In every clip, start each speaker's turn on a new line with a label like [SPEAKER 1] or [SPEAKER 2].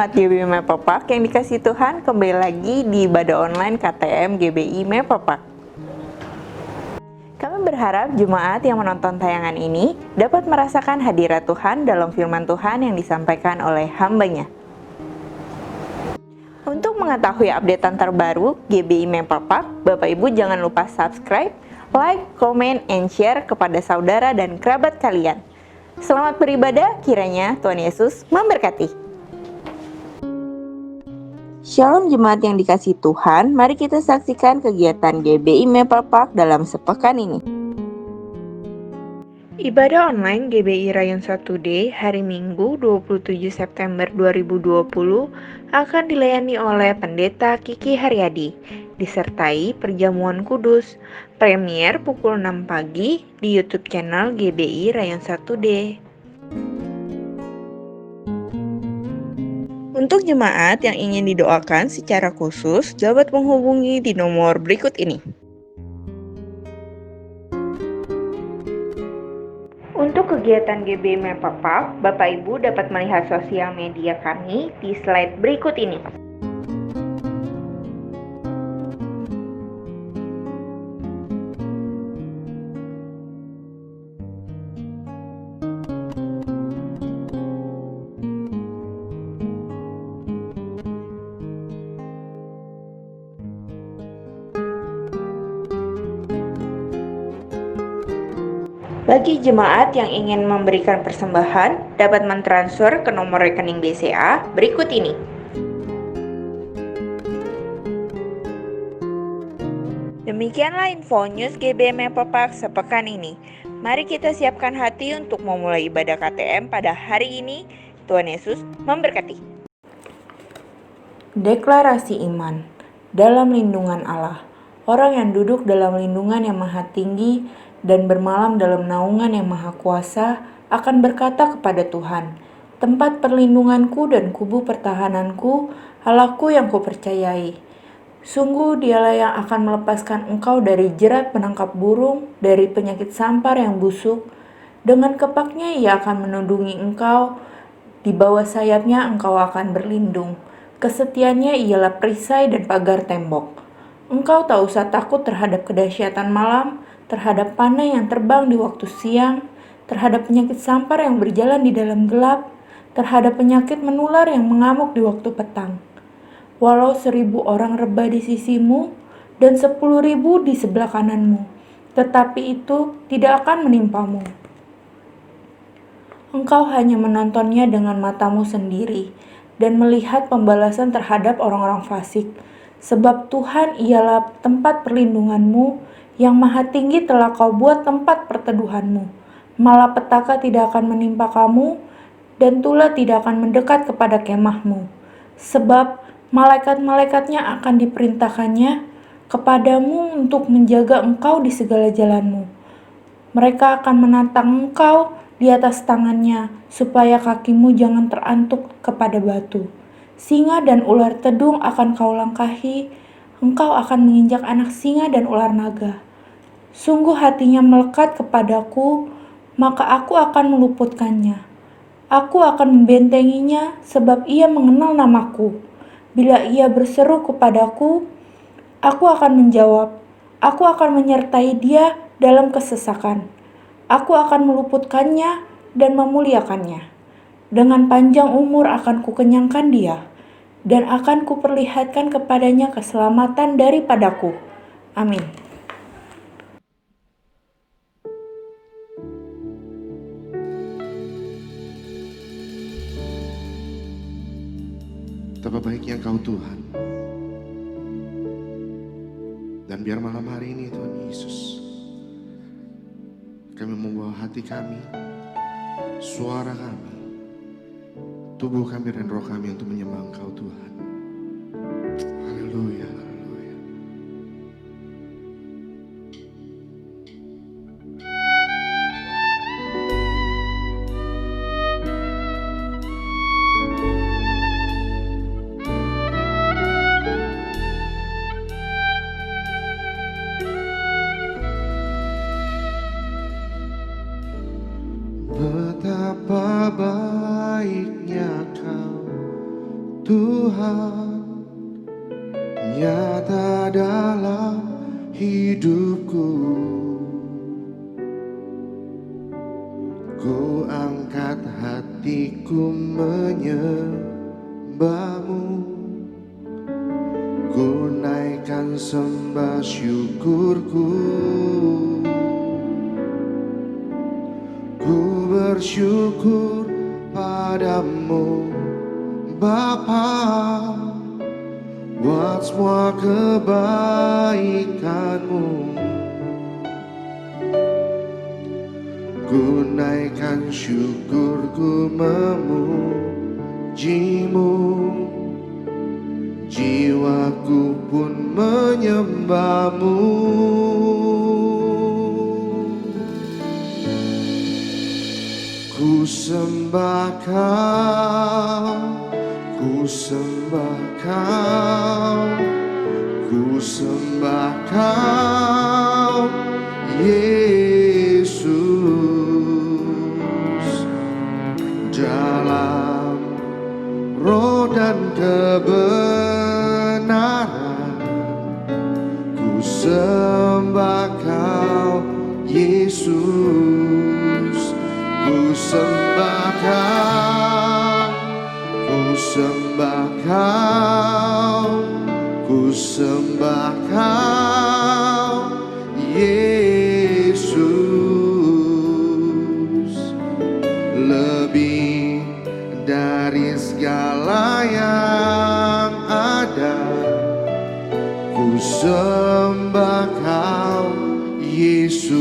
[SPEAKER 1] Jemaat GBI Mepapak yang dikasih Tuhan, kembali lagi di ibadah online KTM GBI Mepapak. Kami berharap jemaat yang menonton tayangan ini dapat merasakan hadirat Tuhan dalam firman Tuhan yang disampaikan oleh hamba-Nya. Untuk mengetahui updatean terbaru GBI Mepapak, Bapak Ibu jangan lupa subscribe, like, comment, and share kepada saudara dan kerabat kalian. Selamat beribadah, kiranya Tuhan Yesus memberkati. Shalom jemaat yang dikasih Tuhan, mari kita saksikan kegiatan GBI Mepapak dalam sepekan ini. Ibadah online GBI Rayon 1D hari Minggu 27 September 2020 akan dilayani oleh Pendeta Kiki Haryadi, disertai perjamuan kudus, premier pukul 6 pagi di YouTube channel GBI Rayon 1D. Untuk jemaat yang ingin didoakan secara khusus dapat menghubungi di nomor berikut ini. Untuk kegiatan GBI Mepapak, Bapak Ibu dapat melihat sosial media kami di slide berikut ini. Bagi jemaat yang ingin memberikan persembahan, dapat mentransfer ke nomor rekening BCA berikut ini. Demikianlah info news GBI Mepapak sepekan ini. Mari kita siapkan hati untuk memulai ibadah KTM pada hari ini. Tuhan Yesus memberkati. Deklarasi iman. Dalam lindungan Allah, orang yang duduk dalam lindungan yang maha tinggi dan bermalam dalam naungan yang maha kuasa akan berkata kepada Tuhan, tempat perlindunganku dan kubu pertahananku, Allahku yang kupercayai. Sungguh dialah yang akan melepaskan engkau dari jerat penangkap burung, dari penyakit sampar yang busuk. Dengan kepaknya ia akan menundungi engkau, di bawah sayapnya engkau akan berlindung. Kesetiaannya ialah perisai dan pagar tembok. Engkau tak usah takut terhadap kedahsyatan malam, terhadap panah yang terbang di waktu siang, terhadap penyakit sampar yang berjalan di dalam gelap, terhadap penyakit menular yang mengamuk di waktu petang. Walau 1.000 orang rebah di sisimu dan 10.000 di sebelah kananmu, tetapi itu tidak akan menimpamu. Engkau hanya menontonnya dengan matamu sendiri dan melihat pembalasan terhadap orang-orang fasik, sebab Tuhan ialah tempat perlindunganmu, yang maha tinggi telah kau buat tempat perteduhanmu. Malapetaka tidak akan menimpa kamu, dan tula tidak akan mendekat kepada kemahmu. Sebab malaikat-malaikatnya akan diperintahkannya kepadamu untuk menjaga engkau di segala jalanmu. Mereka akan menantang engkau di atas tangannya, supaya kakimu jangan terantuk kepada batu. Singa dan ular tedung akan kau langkahi, engkau akan menginjak anak singa dan ular naga. Sungguh hatinya melekat kepadaku, maka aku akan meluputkannya. Aku akan membentenginya, sebab ia mengenal namaku. Bila ia berseru kepadaku, aku akan menjawab. Aku akan menyertai dia dalam kesesakan. Aku akan meluputkannya dan memuliakannya. Dengan panjang umur akan kukenyangkan dia, dan akan kuperlihatkan kepadanya keselamatan daripadaku. Amin.
[SPEAKER 2] Betapa baiknya Engkau Tuhan. Dan biar malam hari ini Tuhan Yesus, kami membawa hati kami, suara kami, tubuh kami dan roh kami untuk menyembah Engkau Tuhan. Haleluya, haleluya. Betapa baiknya Kau Tuhan nyata dalam hidupku. Ku angkat hatiku menyembahmu, ku naikkan sembah syukurku. Ku bersyukur padamu Bapa, buat semua kebaikanmu. Ku naikkan syukurku memujimu, jiwaku pun menyembahmu. Ku sembah Kau, ku sembah Kau, ku sembah Kau, Yesus, dalam roh dan kebenaran. Ku sembah Kau, Yesus, ku sembah Kau, ku sembah Kau, ku sembah Kau, Yesus, lebih dari segala yang ada. Ku sembah Kau, Yesus.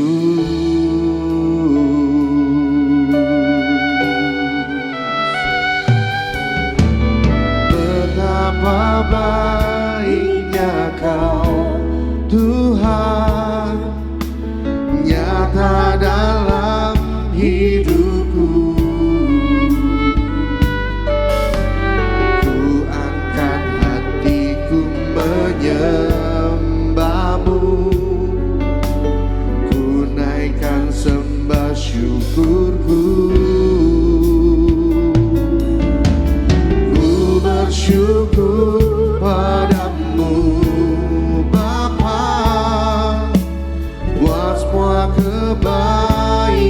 [SPEAKER 2] Betapa baiknya Kau, Tuhan, nyata dalam hidupku. Ku angkat hatiku menyembahmu, ku naikkan sembah syukurku. Ku bersyukur padamu Bapa, buat semua kebaikanmu.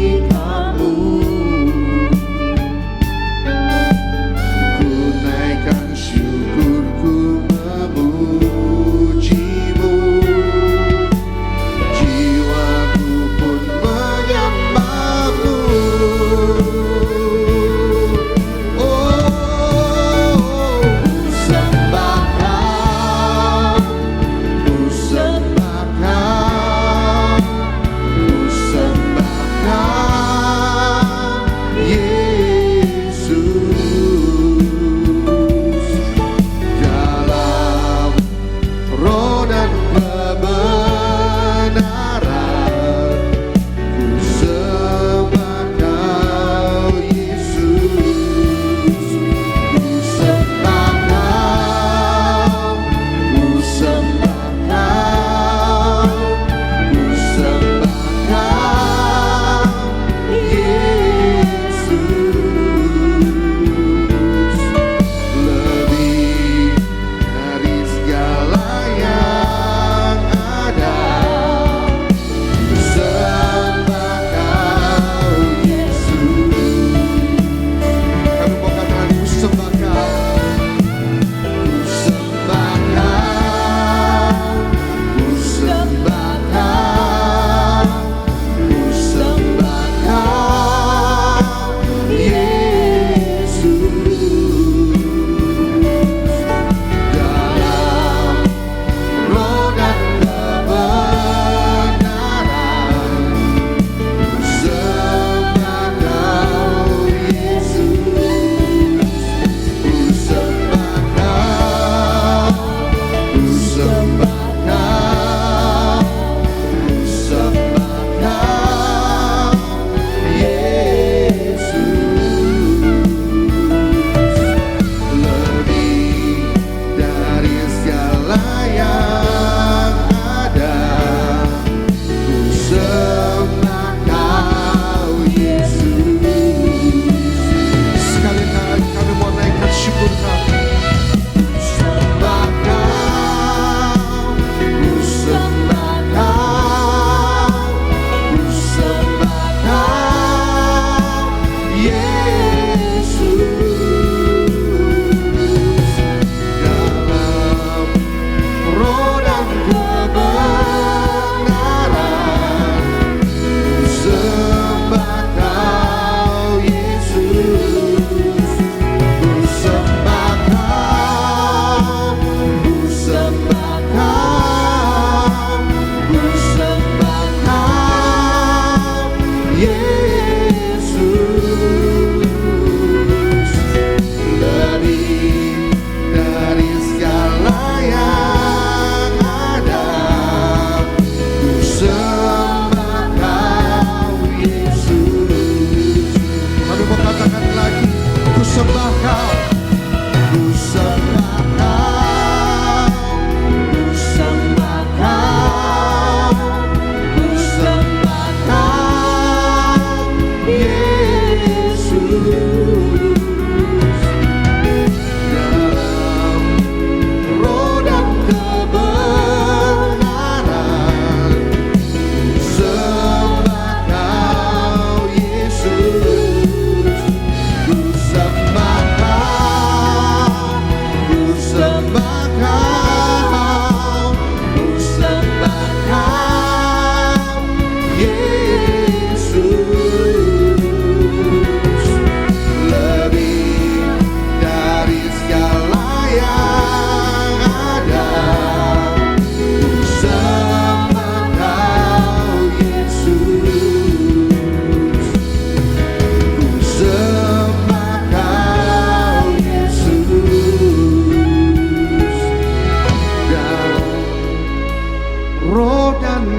[SPEAKER 2] Ku naikkan syukurku memujimu,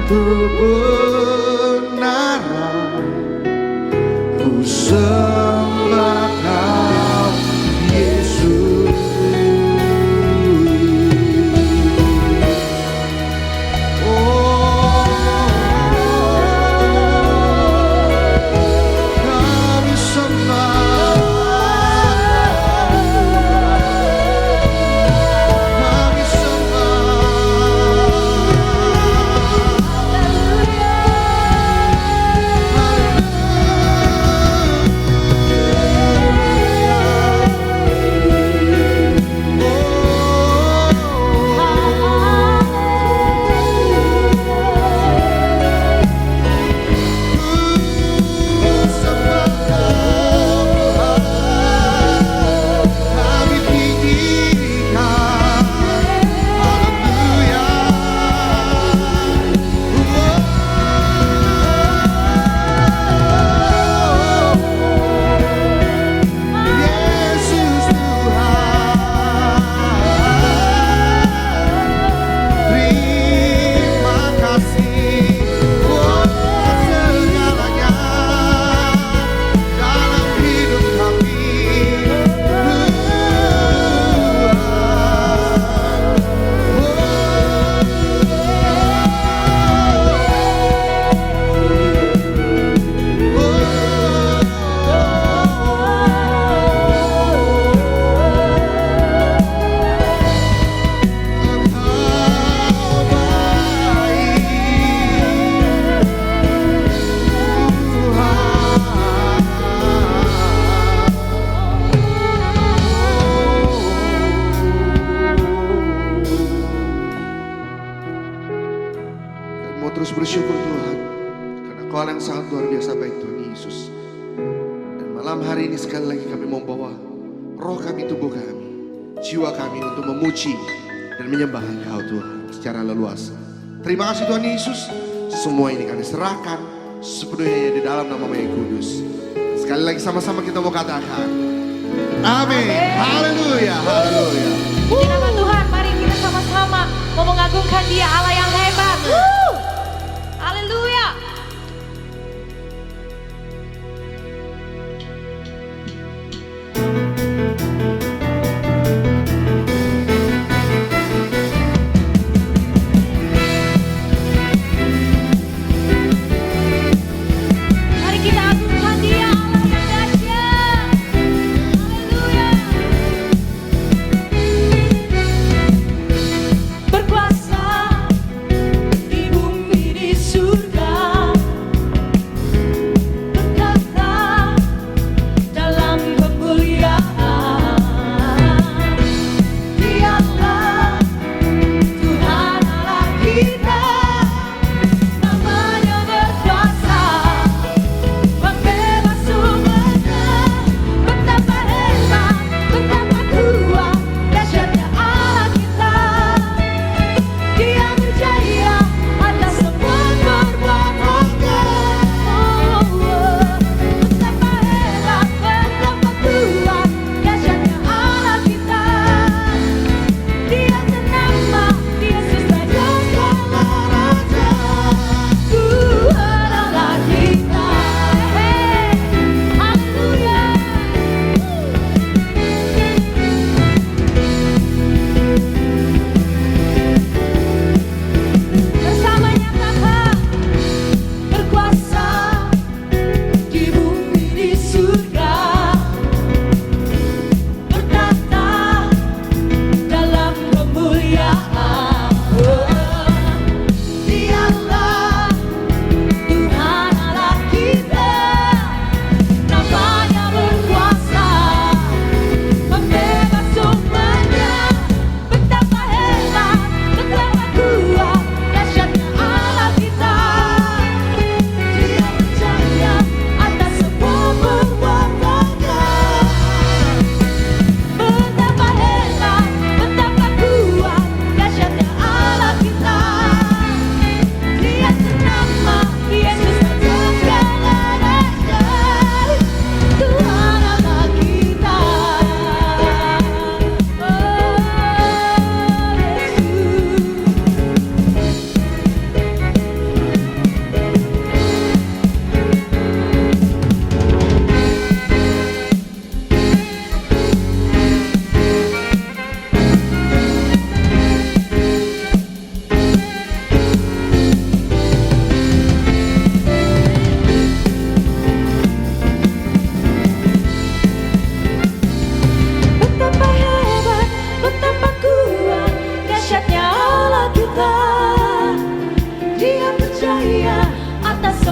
[SPEAKER 2] kebenaran, ku sembah Kau Yesus. Oh, kami sembah, kami mau terus bersyukur Tuhan, karena Kau yang sangat luar biasa baik Tuhan Yesus. Dan malam hari ini sekali lagi kami mau bawa roh kami, tubuh kami, jiwa kami untuk memuji dan menyembah Engkau Tuhan secara leluasa. Terima kasih Tuhan Yesus, semua ini kami serahkan sepenuhnya di dalam nama Yang Kudus. Sekali lagi sama-sama kita mau katakan amin. Haleluya, haleluya.
[SPEAKER 3] Di nama Tuhan, mari kita sama-sama mau mengagungkan Dia, Allah yang hebat. Haleluya. Mari kita agungkan Dia, Allah yang dahsyat. Haleluya. Berkuasa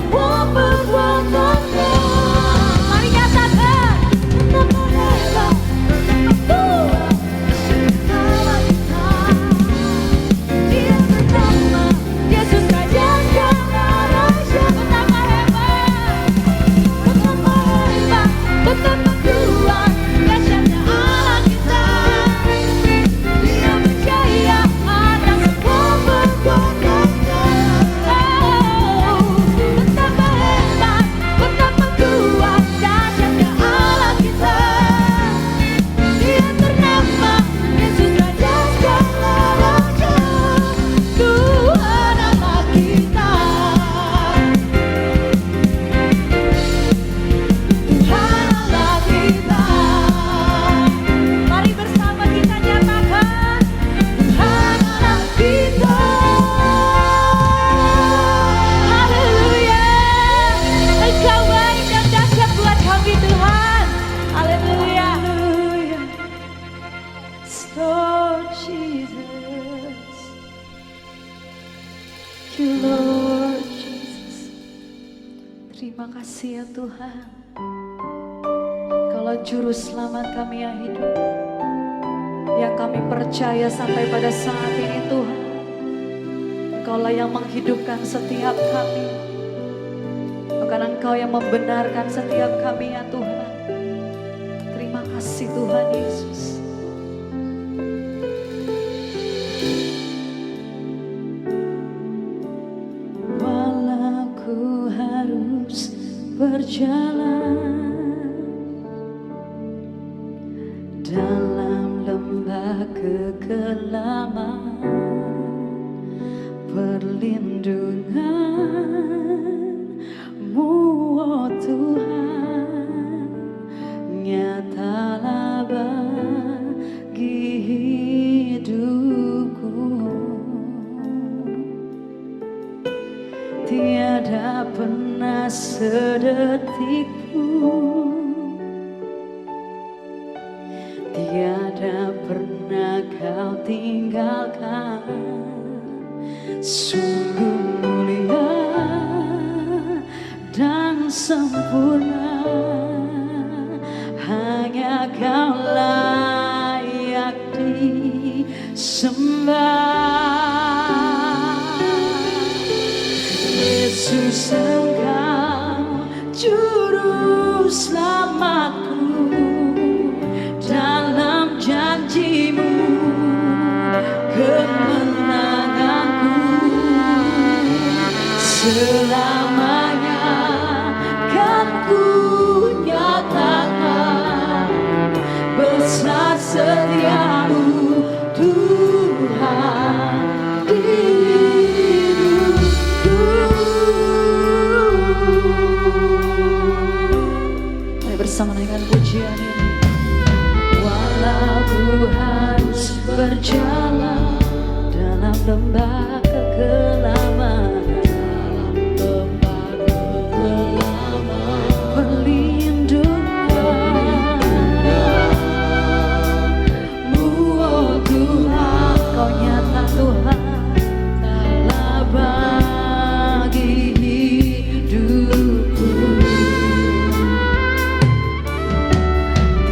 [SPEAKER 3] semua perbuatannya. Mari nyatakan, betapa hebat, betapa kuat Allah kita. Dia bernama Yesus Raja segala raja. Betapa hebat, betapa hebat, betapa kuat dahsyatnya Allah kita. Dia percaya atas semua perbuatannya. Oh, betapa hebat, betapa kuat dahsyatnya Allah kita. Dia ternama Yesus Raja segala raja, Tuhan Allah kita. Tuhan Allah kita. Mari bersama kita nyatakan, Tuhan Allah kita. Haleluya. Engkau baik dan dahsyat buat kami Tuhan. Haleluya. Lord Jesus, you Lord Jesus. Terima kasih ya Tuhan. Kaulah juru selamat kami yang hidup, yang kami percaya sampai pada saat ini Tuhan. Engkaulah yang menghidupkan setiap kami. Bukan Engkau yang membenarkan setiap kami ya Tuhan. Terima kasih Tuhan Yesus. Walau ku harus berjalan dalam lembah kegelapan, perlindungan-Mu, oh Tuhan, nyatalah bagi hidupku. Tiada pernah sedetik pun, tiada pernah Kau tinggalkan. Sungguh mulia dan sempurna, hanya Kau layak disembah. Yesus, Engkau juru selamatku, dalam janji-Mu kemenanganku. Selamanya kan ku nyatakan besar setia-Mu Tuhan di hidupku. Mari bersama dengan pujian ini. Walau ku harus berjalan dalam lembah kegelapan, perlindungan-Mu, oh Tuhan, Kau nyata Tuhan, telah bagi hidupku.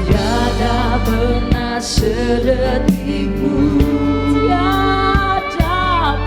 [SPEAKER 3] Tiada pernah sedetik pun, tiada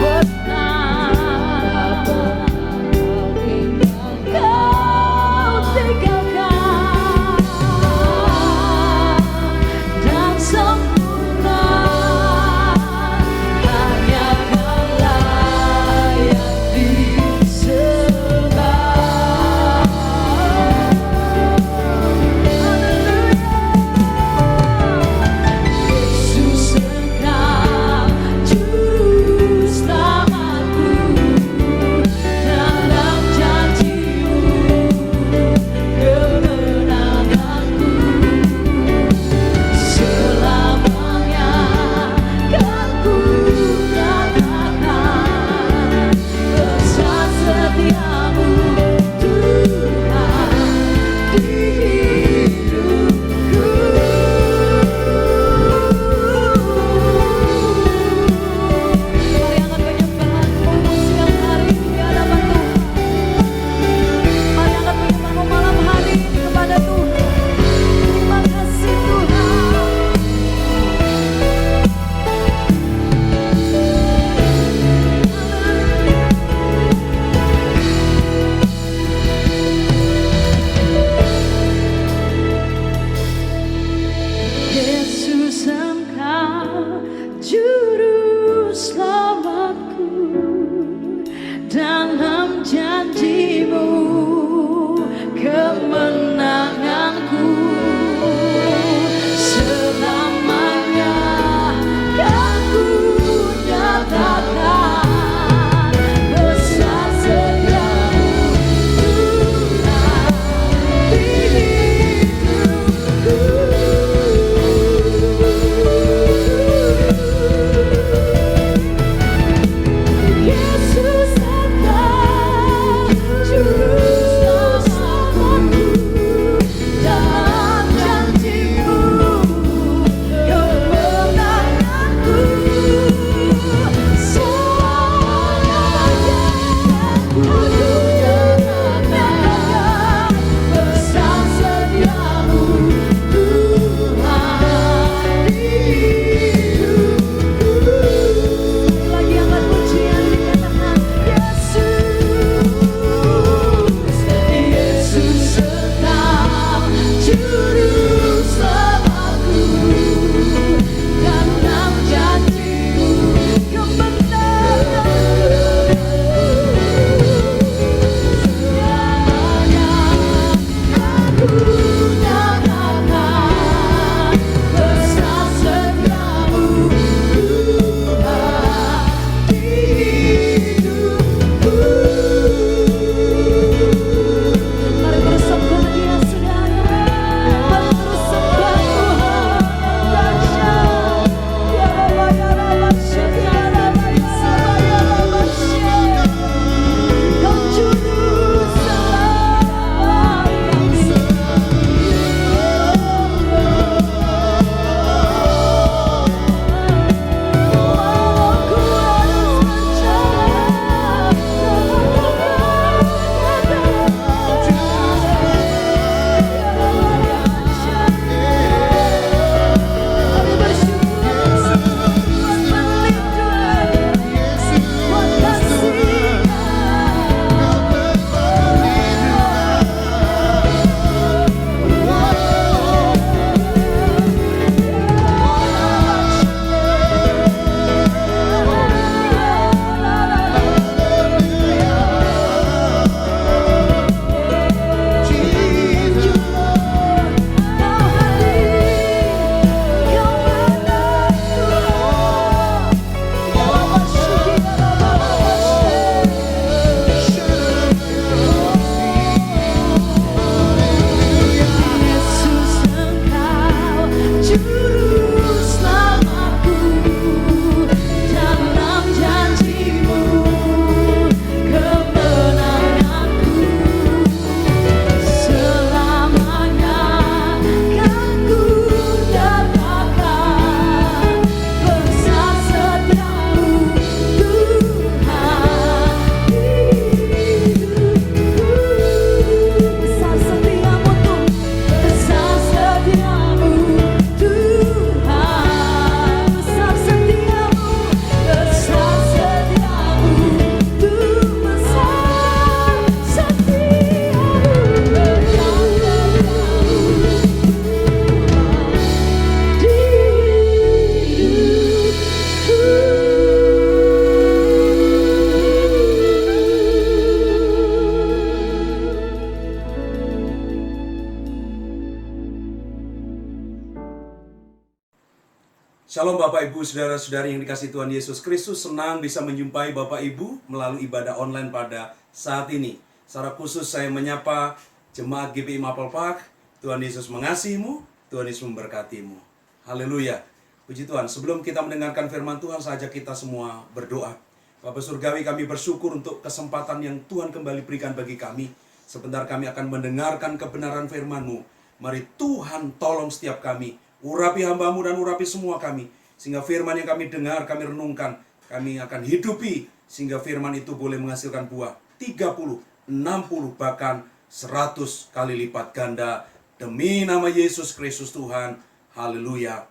[SPEAKER 4] Shalom Bapak Ibu, Saudara-saudari yang dikasihi Tuhan Yesus Kristus. Senang bisa menjumpai Bapak Ibu melalui ibadah online pada saat ini. Secara khusus saya menyapa Jemaat GPI Maple Park. Tuhan Yesus mengasihimu, Tuhan Yesus memberkatimu. Haleluya. Puji Tuhan, sebelum kita mendengarkan firman Tuhan, saja kita semua berdoa. Bapak Surgawi, kami bersyukur untuk kesempatan yang Tuhan kembali berikan bagi kami. Sebentar kami akan mendengarkan kebenaran firman-Mu. Mari Tuhan tolong setiap kami. Urapi hamba-Mu dan urapi semua kami. Sehingga firman yang kami dengar, kami renungkan, kami akan hidupi. Sehingga firman itu boleh menghasilkan buah 30, 60, bahkan 100 kali lipat ganda. Demi nama Yesus Kristus Tuhan. Haleluya.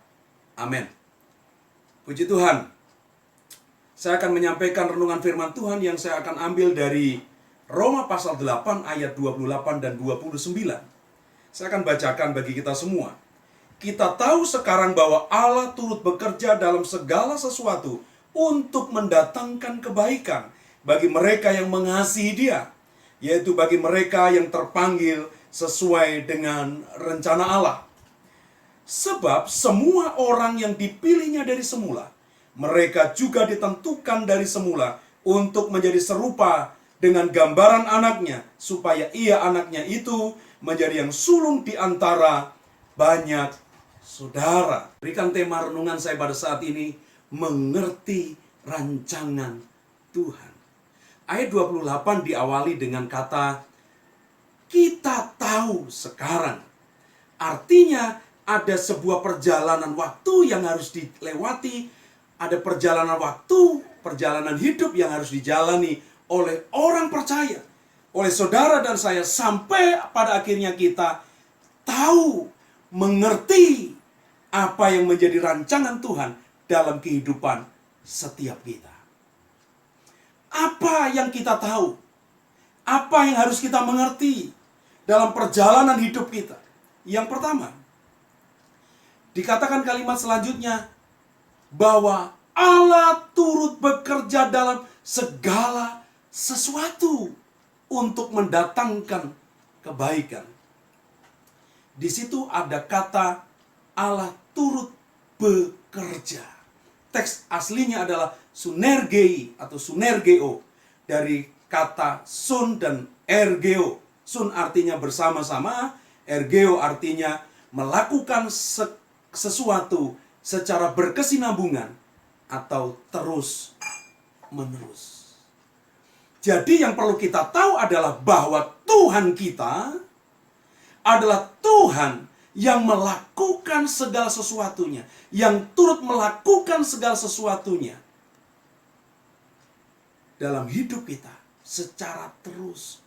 [SPEAKER 4] Amin. Puji Tuhan. Saya akan menyampaikan renungan firman Tuhan yang saya akan ambil dari Roma pasal 8 ayat 28 dan 29. Saya akan bacakan bagi kita semua. Kita tahu sekarang bahwa Allah turut bekerja dalam segala sesuatu untuk mendatangkan kebaikan bagi mereka yang mengasihi Dia, yaitu bagi mereka yang terpanggil sesuai dengan rencana Allah. Sebab semua orang yang dipilihnya dari semula, mereka juga ditentukan dari semula untuk menjadi serupa dengan gambaran anaknya, supaya ia anaknya itu menjadi yang sulung di antara banyak saudara. Berikan tema renungan saya pada saat ini, mengerti rancangan Tuhan. Ayat 28 diawali dengan kata, kita tahu sekarang. Artinya ada sebuah perjalanan waktu yang harus dilewati, ada perjalanan waktu, perjalanan hidup yang harus dijalani oleh orang percaya, oleh saudara dan saya, sampai pada akhirnya kita tahu, mengerti apa yang menjadi rancangan Tuhan dalam kehidupan setiap kita. Apa yang kita tahu? Apa yang harus kita mengerti dalam perjalanan hidup kita? Yang pertama, dikatakan kalimat selanjutnya, bahwa Allah turut bekerja dalam segala sesuatu untuk mendatangkan kebaikan. Di situ ada kata Allah turut bekerja. Teks aslinya adalah sunergei atau sunergeo, dari kata sun dan ergeo. Sun artinya bersama-sama, ergeo artinya melakukan sesuatu secara berkesinambungan atau terus menerus. Jadi yang perlu kita tahu adalah bahwa Tuhan kita adalah Tuhan yang melakukan segala sesuatunya, yang turut melakukan segala sesuatunya dalam hidup kita secara terus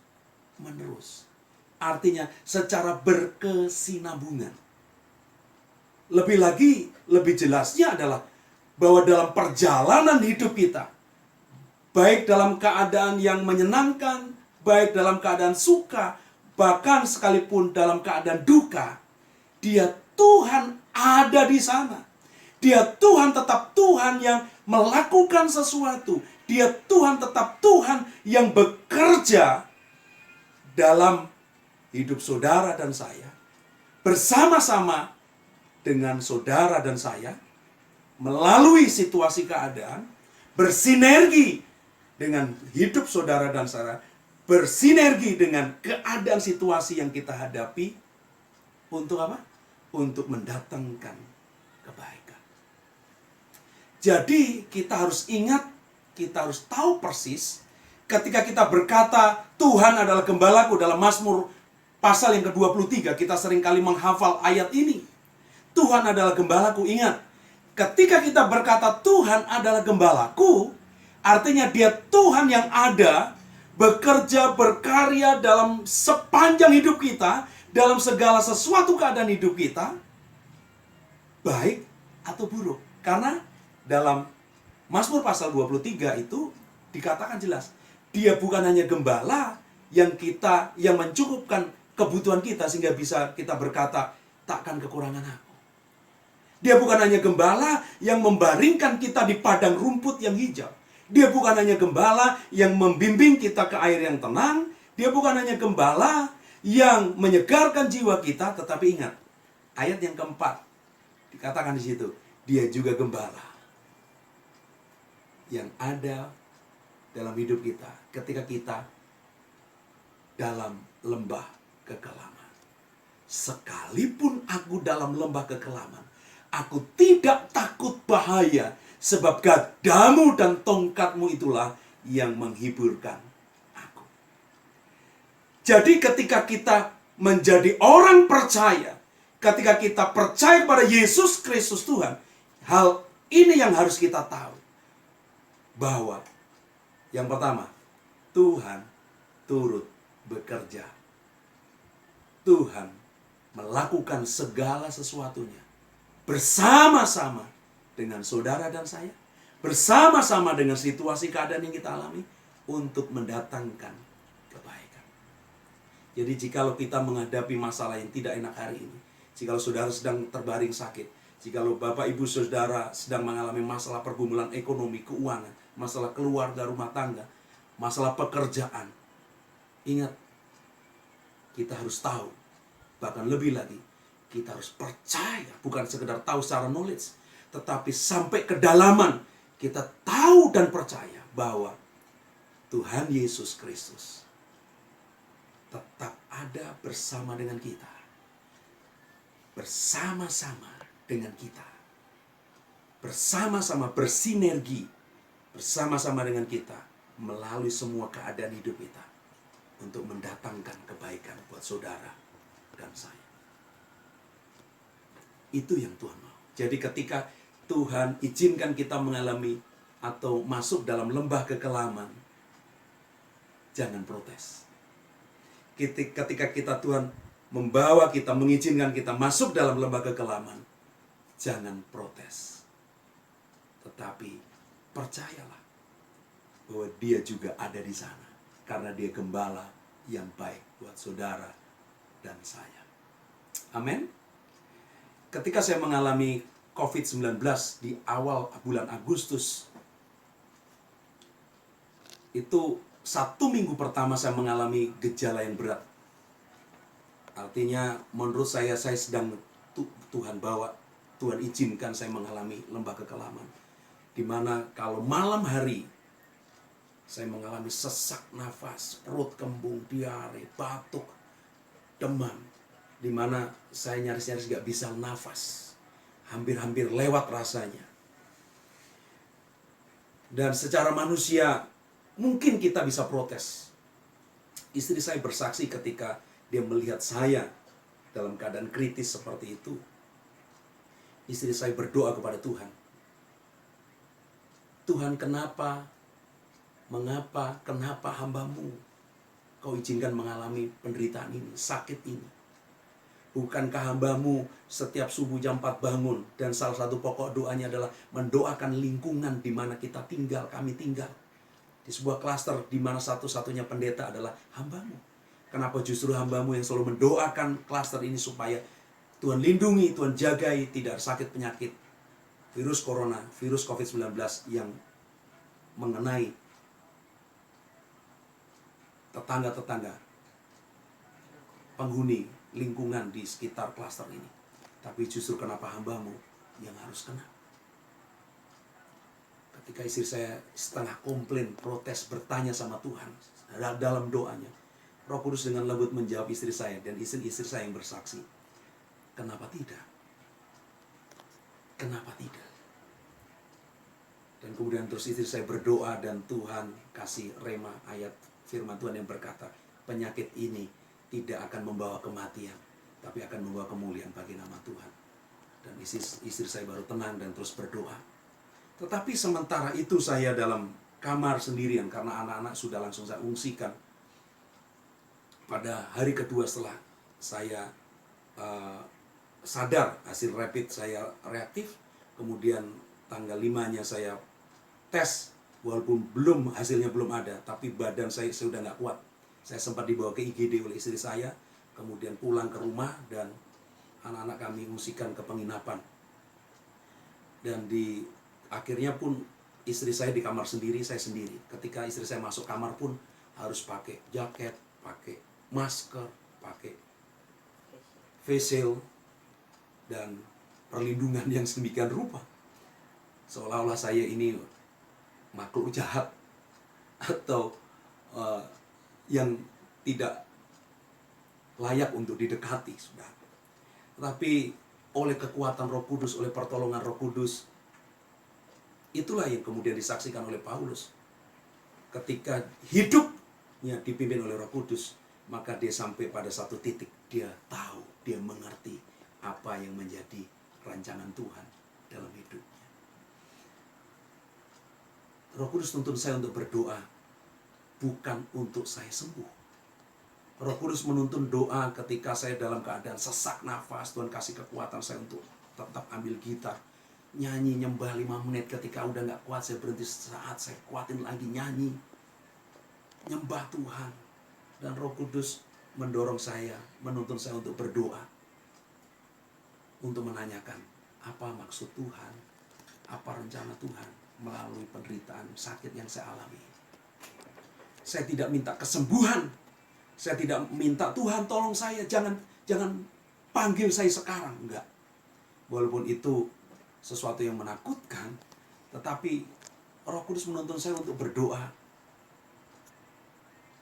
[SPEAKER 4] menerus. Artinya secara berkesinambungan. Lebih lagi, lebih jelasnya adalah bahwa dalam perjalanan hidup kita, baik dalam keadaan yang menyenangkan, baik dalam keadaan suka, bahkan sekalipun dalam keadaan duka, Dia Tuhan ada di sana. Dia Tuhan tetap Tuhan yang melakukan sesuatu. Dia Tuhan tetap Tuhan yang bekerja dalam hidup saudara dan saya, bersama-sama dengan saudara dan saya, melalui situasi keadaan, bersinergi dengan hidup saudara dan saya, bersinergi dengan keadaan situasi yang kita hadapi. Untuk apa? Untuk mendatangkan kebaikan. Jadi kita harus ingat, kita harus tahu persis, ketika kita berkata Tuhan adalah gembalaku dalam Mazmur pasal yang ke-23, kita seringkali menghafal ayat ini. Tuhan adalah gembalaku. Ingat, ketika kita berkata Tuhan adalah gembalaku, artinya Dia Tuhan yang ada, bekerja, berkarya dalam sepanjang hidup kita, dalam segala sesuatu keadaan hidup kita, baik atau buruk. Karena dalam Mazmur pasal 23 itu dikatakan jelas, Dia bukan hanya gembala yang mencukupkan kebutuhan kita sehingga bisa kita berkata, takkan kekurangan aku. Dia bukan hanya gembala yang membaringkan kita di padang rumput yang hijau. Dia bukan hanya gembala yang membimbing kita ke air yang tenang. Dia bukan hanya gembala yang menyegarkan jiwa kita, tetapi ingat, ayat yang keempat dikatakan di situ, Dia juga gembala yang ada dalam hidup kita ketika kita dalam lembah kekelaman. Sekalipun aku dalam lembah kekelaman, aku tidak takut bahaya, sebab gadamu dan tongkatmu itulah yang menghiburkan aku. Jadi ketika kita menjadi orang percaya, ketika kita percaya kepada Yesus Kristus Tuhan, hal ini yang harus kita tahu. Bahwa yang pertama, Tuhan turut bekerja. Tuhan melakukan segala sesuatunya bersama-sama dengan saudara dan saya, bersama-sama dengan situasi keadaan yang kita alami untuk mendatangkan kebaikan. Jadi jikalau kita menghadapi masalah yang tidak enak hari ini, jikalau saudara sedang terbaring sakit, jikalau Bapak Ibu Saudara sedang mengalami masalah pergumulan ekonomi, keuangan, masalah keluarga, rumah tangga, masalah pekerjaan, ingat, kita harus tahu, bahkan lebih lagi, kita harus percaya, bukan sekedar tahu secara knowledge, tetapi sampai kedalaman, kita tahu dan percaya bahwa Tuhan Yesus Kristus tetap ada bersama dengan kita. Bersama-sama dengan kita. Bersama-sama bersinergi. Bersama-sama dengan kita. Melalui semua keadaan hidup kita. Untuk mendatangkan kebaikan buat saudara dan saya. Itu yang Tuhan mau. Jadi ketika Tuhan izinkan kita mengalami atau masuk dalam lembah kekelaman, jangan protes. Ketika kita Tuhan membawa kita, mengizinkan kita masuk dalam lembah kekelaman, jangan protes. Tetapi percayalah bahwa Dia juga ada di sana. Karena Dia gembala yang baik buat saudara dan saya. Amin. Ketika saya mengalami COVID-19 di awal bulan Agustus, itu 1 minggu pertama saya mengalami gejala yang berat. Artinya menurut saya sedang Tuhan bawa, Tuhan izinkan saya mengalami lembah kekelaman. Dimana kalau malam hari saya mengalami sesak nafas, perut kembung, diare, batuk, demam. Dimana saya nyaris-nyaris gak bisa nafas. Hampir-hampir lewat rasanya. Dan secara manusia, mungkin kita bisa protes. Istri saya bersaksi ketika dia melihat saya dalam keadaan kritis seperti itu. Istri saya berdoa kepada Tuhan. Tuhan, kenapa hamba-Mu Kau izinkan mengalami penderitaan ini, sakit ini? Bukankah hamba-Mu setiap subuh jam 4 bangun dan salah satu pokok doanya adalah mendoakan lingkungan di mana kita tinggal, kami tinggal. Di sebuah klaster di mana satu-satunya pendeta adalah hamba-Mu. Kenapa justru hamba-Mu yang selalu mendoakan klaster ini supaya Tuhan lindungi, Tuhan jagai, tidak sakit penyakit virus corona, virus COVID-19 yang mengenai tetangga-tetangga, penghuni lingkungan di sekitar klaster ini. Tapi justru kenapa hamba-Mu yang harus kena? Ketika istri saya setengah komplain, protes, bertanya sama Tuhan dalam doanya, Roh Kudus dengan lembut menjawab istri saya, dan istri saya yang bersaksi. Kenapa tidak? Kenapa tidak? Dan kemudian terus istri saya berdoa dan Tuhan kasih rema ayat firman Tuhan yang berkata, penyakit ini tidak akan membawa kematian, tapi akan membawa kemuliaan bagi nama Tuhan. Dan istri saya baru tenang dan terus berdoa. Tetapi sementara itu saya dalam kamar sendirian karena anak-anak sudah langsung saya ungsikan. Pada hari kedua setelah saya sadar hasil rapid saya reaktif, kemudian tanggal 5-nya saya tes, walaupun hasilnya belum ada, tapi badan saya sudah nggak kuat. Saya sempat dibawa ke IGD oleh istri saya, kemudian pulang ke rumah dan anak-anak kami ungsikan ke penginapan. Dan akhirnya pun istri saya di kamar sendiri, saya sendiri. Ketika istri saya masuk kamar pun harus pakai jaket, pakai masker, pakai face shield, dan perlindungan yang sedemikian rupa. seolah-olah saya ini makhluk jahat atau yang tidak layak untuk didekati, saudara. Tetapi oleh kekuatan Roh Kudus, oleh pertolongan Roh Kudus, itulah yang kemudian disaksikan oleh Paulus. Ketika hidupnya dipimpin oleh Roh Kudus, maka dia sampai pada satu titik, dia tahu, dia mengerti apa yang menjadi rancangan Tuhan dalam hidupnya. Roh Kudus tuntun saya untuk berdoa, bukan untuk saya sembuh. Roh Kudus menuntun doa ketika saya dalam keadaan sesak nafas. Tuhan kasih kekuatan saya untuk tetap ambil gitar, nyanyi, nyembah 5 menit. Ketika udah gak kuat, saya berhenti sesaat, saya kuatin lagi nyanyi, nyembah Tuhan. Dan Roh Kudus mendorong saya, menuntun saya untuk berdoa, untuk menanyakan apa maksud Tuhan, apa rencana Tuhan melalui penderitaan sakit yang saya alami. Saya tidak minta kesembuhan. Saya tidak minta Tuhan tolong saya, jangan panggil saya sekarang, enggak. Walaupun itu sesuatu yang menakutkan, tetapi Roh Kudus menuntun saya untuk berdoa.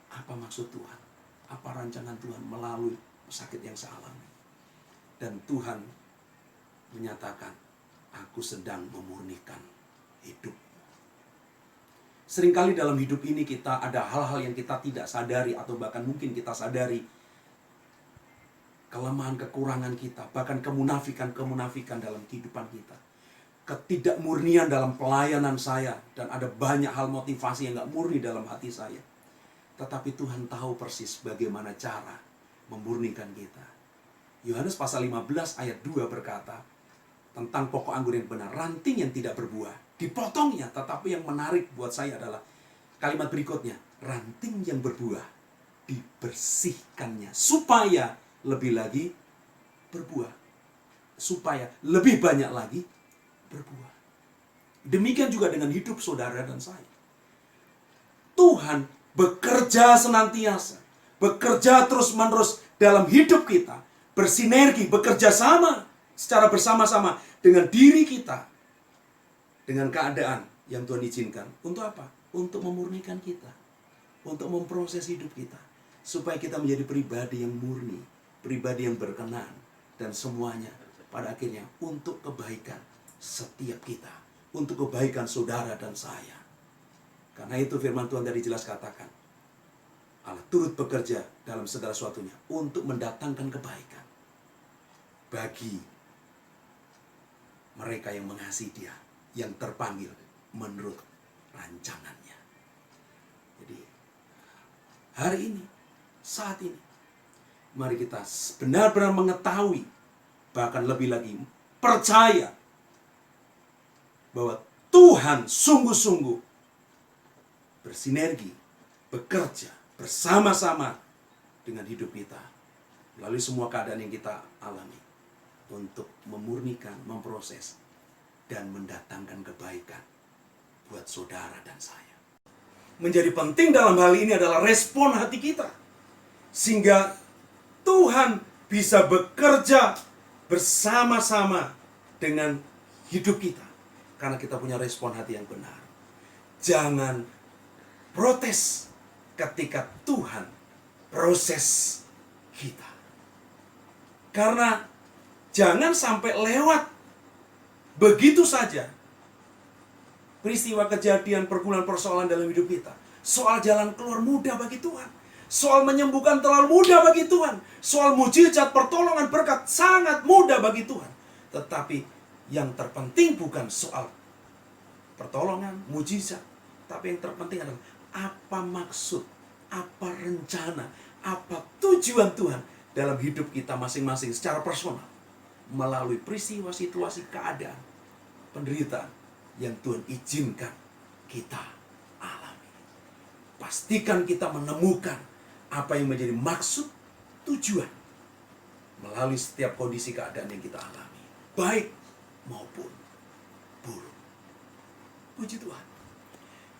[SPEAKER 4] Apa maksud Tuhan? Apa rancangan Tuhan melalui sakit yang saya alami? Dan Tuhan menyatakan, aku sedang memurnikan hidup. Seringkali dalam hidup ini kita ada hal-hal yang kita tidak sadari, atau bahkan mungkin kita sadari kelemahan, kekurangan kita, bahkan kemunafikan dalam kehidupan kita. Ketidakmurnian dalam pelayanan saya, dan ada banyak hal motivasi yang gak murni dalam hati saya. Tetapi Tuhan tahu persis bagaimana cara memurnikan kita. Yohanes pasal 15 ayat 2 berkata tentang pokok anggur yang benar, ranting yang tidak berbuah dipotongnya. Tetapi yang menarik buat saya adalah kalimat berikutnya, ranting yang berbuah dibersihkannya supaya lebih lagi berbuah, supaya lebih banyak lagi berbuah. Demikian juga dengan hidup saudara dan saya. Tuhan bekerja senantiasa, bekerja terus-menerus dalam hidup kita, bersinergi, bekerja sama secara bersama-sama dengan diri kita, dengan keadaan yang Tuhan izinkan. Untuk apa? Untuk memurnikan kita, untuk memproses hidup kita, supaya kita menjadi pribadi yang murni, pribadi yang berkenan, dan semuanya pada akhirnya untuk kebaikan setiap kita, untuk kebaikan saudara dan saya. Karena itu firman Tuhan tadi jelas katakan, Allah turut bekerja dalam segala sesuatunya untuk mendatangkan kebaikan bagi mereka yang mengasihi Dia, yang terpanggil menurut rancangannya. Jadi hari ini, saat ini, mari kita benar-benar mengetahui, bahkan lebih lagi percaya bahwa Tuhan sungguh-sungguh bersinergi, bekerja bersama-sama dengan hidup kita melalui semua keadaan yang kita alami untuk memurnikan, memproses, dan mendatangkan kebaikan buat saudara dan saya. Menjadi penting dalam hal ini adalah respon hati kita, sehingga Tuhan bisa bekerja bersama-sama dengan hidup kita, karena kita punya respon hati yang benar. Jangan protes ketika Tuhan proses kita, karena jangan sampai lewat begitu saja peristiwa, kejadian, pergumulan, persoalan dalam hidup kita. Soal jalan keluar mudah bagi Tuhan, soal menyembuhkan terlalu mudah bagi Tuhan, soal mujizat, pertolongan, berkat sangat mudah bagi Tuhan. Tetapi yang terpenting bukan soal pertolongan, mujizat, tapi yang terpenting adalah apa maksud, apa rencana, apa tujuan Tuhan dalam hidup kita masing-masing secara personal, melalui peristiwa, situasi, keadaan, penderitaan yang Tuhan izinkan kita alami. Pastikan kita menemukan apa yang menjadi maksud, tujuan melalui setiap kondisi keadaan yang kita alami, baik maupun buruk. Puji Tuhan.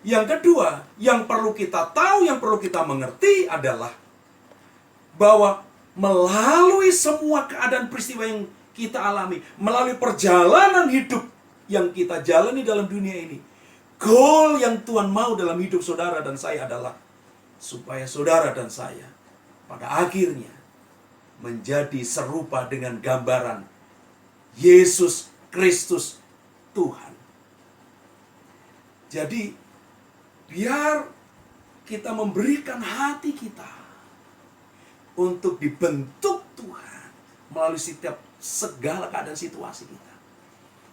[SPEAKER 4] Yang kedua, yang perlu kita tahu, yang perlu kita mengerti adalah bahwa melalui semua keadaan peristiwa yang kita alami, melalui perjalanan hidup yang kita jalani dalam dunia ini, goal yang Tuhan mau dalam hidup saudara dan saya adalah supaya saudara dan saya pada akhirnya menjadi serupa dengan gambaran Yesus Kristus Tuhan. Jadi biar kita memberikan hati kita untuk dibentuk Tuhan melalui setiap segala keadaan situasi kita.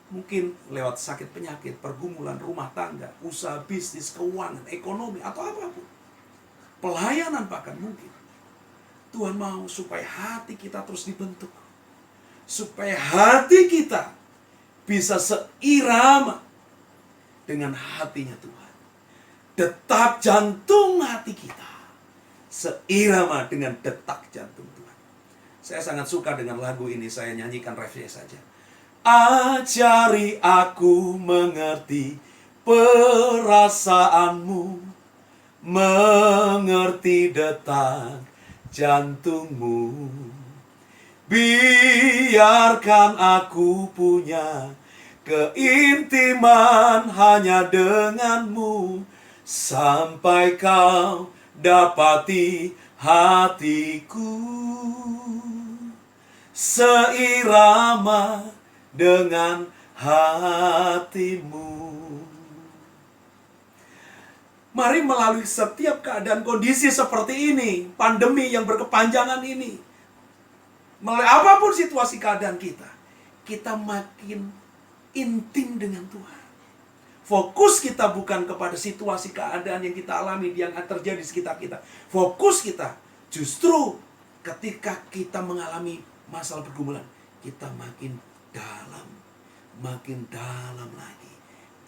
[SPEAKER 4] Mungkin lewat sakit penyakit, pergumulan rumah tangga, usaha bisnis, keuangan, ekonomi, atau apapun. Pelayanan bahkan mungkin. Tuhan mau supaya hati kita terus dibentuk. Supaya hati kita bisa seirama dengan hatinya Tuhan. Detak jantung hati kita seirama dengan detak jantung Tuhan. Saya sangat suka dengan lagu ini, saya nyanyikan refnya saja. Ajari aku mengerti perasaanmu, mengerti detak jantungmu. Biarkan aku punya keintiman hanya denganmu, sampai kau dapati hatiku seirama dengan hatimu. Mari melalui setiap keadaan kondisi seperti ini, pandemi yang berkepanjangan ini, melalui apapun situasi keadaan kita makin intim dengan Tuhan. Fokus kita bukan kepada situasi keadaan yang kita alami, yang terjadi di sekitar kita. Fokus kita justru ketika kita mengalami masalah pergumulan, kita makin dalam lagi,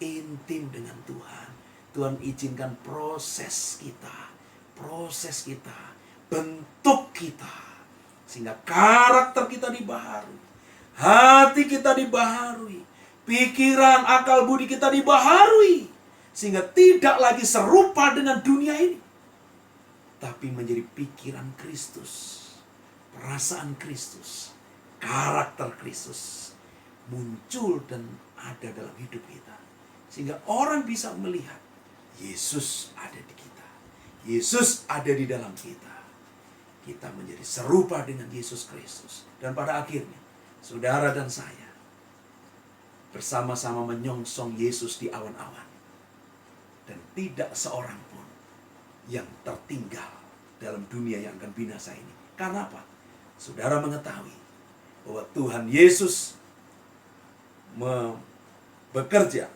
[SPEAKER 4] intim dengan Tuhan. Tuhan izinkan proses kita, bentuk kita, sehingga karakter kita dibaharui, hati kita dibaharui, pikiran, akal budi kita dibaharui, sehingga tidak lagi serupa dengan dunia ini, tapi menjadi pikiran Kristus, perasaan Kristus, karakter Kristus muncul dan ada dalam hidup kita, sehingga orang bisa melihat Yesus ada di kita, Yesus ada di dalam kita. Kita menjadi serupa dengan Yesus Kristus, dan pada akhirnya saudara dan saya bersama-sama menyongsong Yesus di awan-awan, dan tidak seorang pun yang tertinggal dalam dunia yang akan binasa ini. Karena apa? Saudara mengetahui bahwa Tuhan Yesus bekerja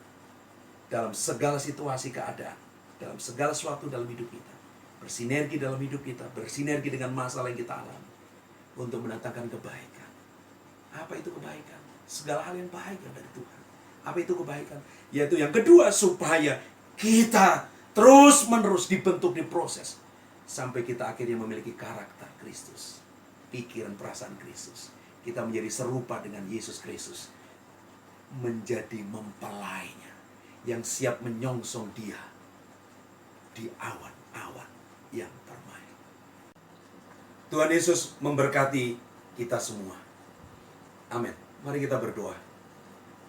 [SPEAKER 4] dalam segala situasi keadaan, dalam segala sesuatu dalam hidup kita, bersinergi dalam hidup kita, bersinergi dengan masalah yang kita alami untuk mendatangkan kebaikan. Apa itu kebaikan? Segala hal yang baik dari Tuhan. Apa itu kebaikan? Yaitu yang kedua, supaya kita terus-menerus dibentuk, diproses, sampai kita akhirnya memiliki karakter Kristus, pikiran, perasaan Kristus. Kita menjadi serupa dengan Yesus Kristus, menjadi mempelainya yang siap menyongsong Dia di awan-awan yang permai. Tuhan Yesus memberkati kita semua. Amin. Mari kita berdoa.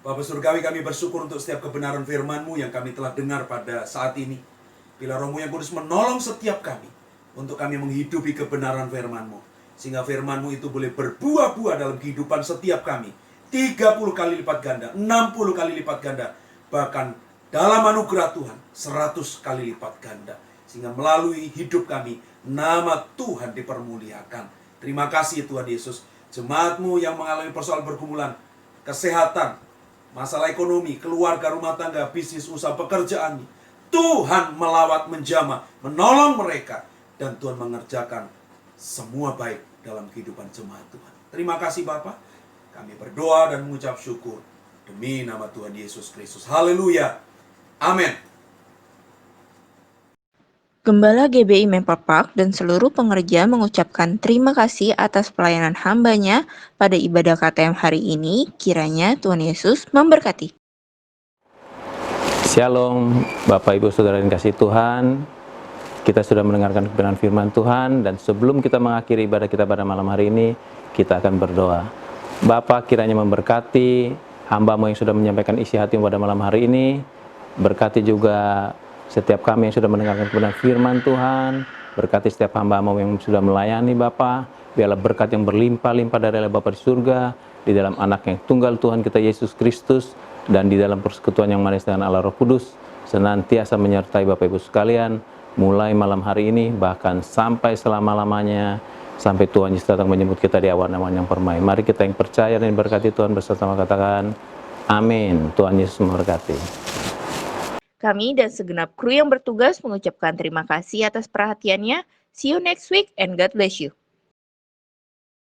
[SPEAKER 4] Bapa Surgawi, kami bersyukur untuk setiap kebenaran firman-Mu yang kami telah dengar pada saat ini. Bila Roh-Mu yang kudus menolong setiap kami untuk kami menghidupi kebenaran firman-Mu, sehingga firman-Mu itu boleh berbuah-buah dalam kehidupan setiap kami. 30 kali lipat ganda, 60 kali lipat ganda, bahkan dalam anugerah Tuhan 100 kali lipat ganda, sehingga melalui hidup kami nama Tuhan dipermuliakan. Terima kasih Tuhan Yesus. Jemaat-Mu yang mengalami persoalan pergumulan, kesehatan, masalah ekonomi, keluarga, rumah tangga, bisnis, usaha, pekerjaan, Tuhan melawat, menjamah, menolong mereka, dan Tuhan mengerjakan semua baik dalam kehidupan jemaat Tuhan. Terima kasih Bapa. Kami berdoa dan mengucap syukur demi nama Tuhan Yesus Kristus. Haleluya. Amin.
[SPEAKER 1] Gembala GBI Maple Park dan seluruh pengerja mengucapkan terima kasih atas pelayanan hambanya pada ibadah KTM hari ini. Kiranya Tuhan Yesus memberkati.
[SPEAKER 5] Shalom, Bapak Ibu Saudara yang kasih Tuhan. Kita sudah mendengarkan kebenaran firman Tuhan, dan sebelum kita mengakhiri ibadah kita pada malam hari ini, kita akan berdoa. Bapa, kiranya memberkati hamba-Mu yang sudah menyampaikan isi hati pada malam hari ini. Berkati juga setiap kami yang sudah mendengarkan kebenaran firman Tuhan. Berkati setiap hamba-Mu yang sudah melayani Bapa. Biarlah berkat yang berlimpah-limpah dari Allah Bapa di surga, di dalam anak yang tunggal Tuhan kita Yesus Kristus, dan di dalam persekutuan yang manis dengan Allah Roh Kudus, senantiasa menyertai Bapak Ibu sekalian, mulai malam hari ini, bahkan sampai selama-lamanya, sampai Tuhan Yesus datang menjemput kita di awan-awan yang permai. Mari kita yang percaya dan berkati Tuhan bersama katakan, amin. Tuhan Yesus memberkati.
[SPEAKER 1] Kami dan segenap kru yang bertugas mengucapkan terima kasih atas perhatiannya. See you next week and God bless you.